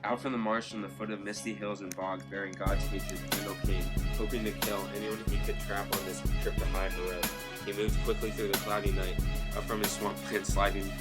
Out from the marsh from the foot of misty hills and bogs, bearing God's hatred, Grendel came, hoping to kill anyone he could trap on this trip to high Harrow. He moved quickly through the cloudy night, up from his swampland, sliding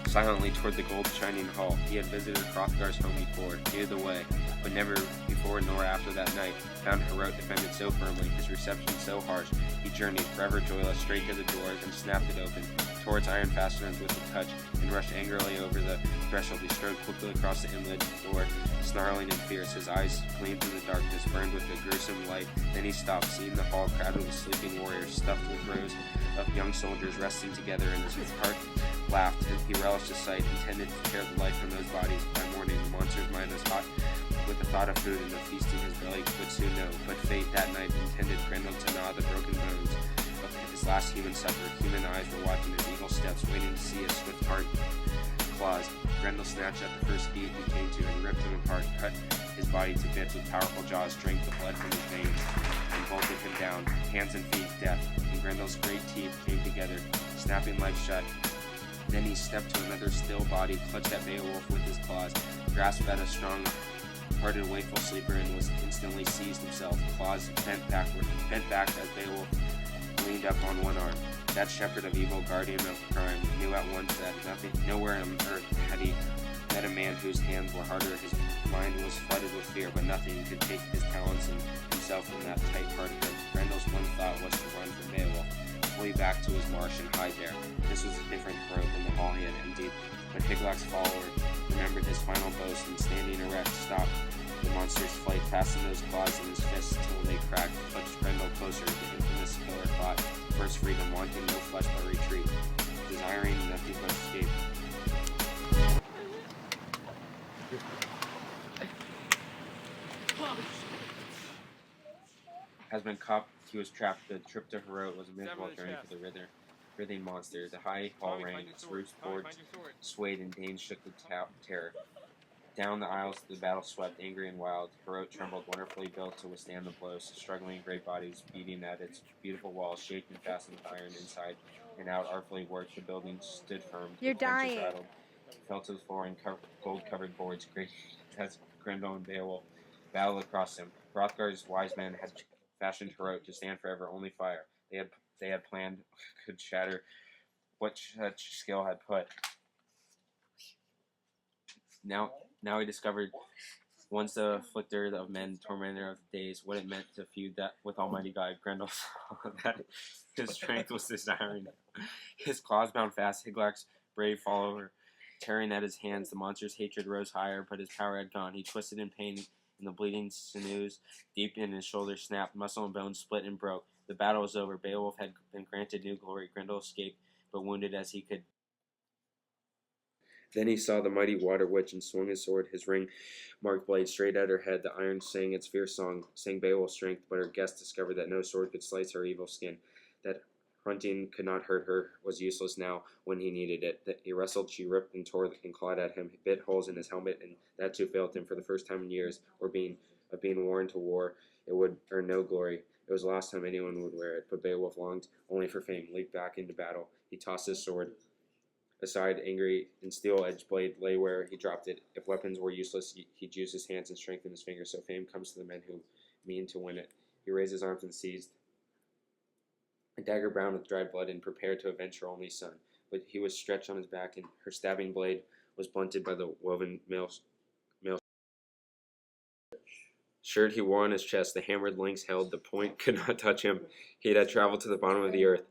silently toward the gold-shining hall. He had visited Hrothgar's home before, knew the way, but never before nor after that night found Harrow defended so firmly, his reception so harsh. He journeyed, forever joyless, straight to the doors and snapped it open, tore its iron fastenings with a touch, and rushed angrily over the threshold. He strode quickly across the inlet door, snarling and fierce. His eyes gleamed in the darkness, burned with a gruesome light. Then he stopped, seeing the hall crowded with sleeping warriors, stuffed with rows of young soldiers resting together, and his heart laughed. He relished the sight, intended to tear the life from those bodies. By morning, the monster's mind was hot with the thought of food, and the feasting his belly would soon know. But fate that night intended Grendel to gnaw the broken bones of his last human supper. Human eyes were watching his eagle steps, waiting to see his swift hard claws. Grendel snatched at the first gate he came to and ripped him apart, cut his body to bits with powerful jaws, drank the blood from his veins, and bolted him down, hands and feet, death. And Grendel's great teeth came together, snapping life shut. Then he stepped to another still body, clutched at Beowulf with his claws, grasped at a strong-hearted wakeful sleeper, and was instantly seized himself. Claws bent back as Beowulf leaned up on one arm. That shepherd of evil, guardian of crime, knew at once that nowhere on earth had he met a man whose hands were harder. His mind was flooded with fear, but nothing could take his talents and himself from that tight part of it. Grendel's one thought was to run from Beowulf, flee back to his marsh and hide there. This was a different Harrow than the hall he had emptied, but Higlac's follower remembered his final boast, and standing erect, stopped the monster's flight, fastened those claws in his fists till they cracked, clutched Grendel closer. The infamous killer fought first freedom, wanting no flesh but retreat, desiring nothing but escape. Has been caught, he was trapped. The trip to Harrow was a miserable journey for the writhing monster. The high hall rang, its roofs boards swayed, and Danes shook with terror. Down the aisles the battle swept, angry and wild. Harrow trembled, wonderfully built to withstand the blows. Struggling great bodies beating at its beautiful walls, shaped and fastened with iron inside and out, artfully worked. The building stood firm. You're dying. Rattled, fell to the floor, and gold-covered boards grated as Grendel and Beowulf battled across them. Hrothgar's wise men had fashioned Harrow to stand forever. Only fire they had planned could shatter what such skill had put. Now he discovered, once the afflicter of men, tormentor of days, what it meant to feud that with Almighty God. Grendel saw that his strength was desiring. His claws bound fast, Higlac's brave follower tearing at his hands. The monster's hatred rose higher, but his power had gone. He twisted in pain, and the bleeding sinews deep in his shoulders snapped. Muscle and bone split and broke. The battle was over. Beowulf had been granted new glory. Grendel escaped, but wounded as he could. Then he saw the mighty water witch and swung his sword, his ring-marked blade straight at her head. The iron sang its fierce song, sang Beowulf's strength, but her guest discovered that no sword could slice her evil skin. That hunting could not hurt her was useless now when he needed it. That he wrestled, she ripped and tore and clawed at him, bit holes in his helmet, and that too failed him. For the first time in years, of being worn to war, it would earn no glory. It was the last time anyone would wear it, but Beowulf longed only for fame. Leaped back into battle. He tossed his sword aside, angry, and steel-edged blade lay where he dropped it. If weapons were useless, he'd use his hands and strengthen his fingers. So fame comes to the men who mean to win it. He raised his arms and seized a dagger brown with dried blood and prepared to avenge her only son. But he was stretched on his back, and her stabbing blade was blunted by the woven mail shirt he wore on his chest. The hammered links held. The point could not touch him. He had traveled to the bottom of the earth,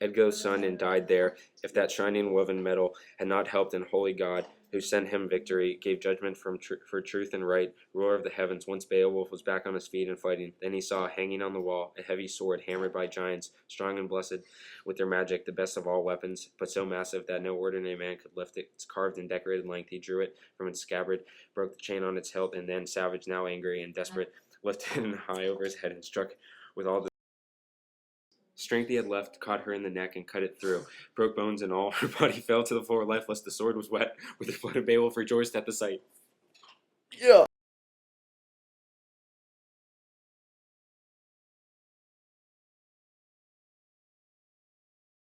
Edgo's son, and died there. If that shining woven metal had not helped, and holy God, who sent him victory, gave judgment for truth and right, ruler of the heavens. Once Beowulf was back on his feet and fighting. Then he saw, hanging on the wall, a heavy sword hammered by giants, strong and blessed with their magic, the best of all weapons, but so massive that no ordinary man could lift it. Its carved and decorated length. He drew it from its scabbard, broke the chain on its hilt, and then, savage, now angry and desperate, lifted it high over his head and struck with all the strength he had left, caught her in the neck and cut it through. Broke bones and all. Her body fell to the floor lifeless. The sword was wet with the blood, of Beowulf rejoiced at the sight. Yeah.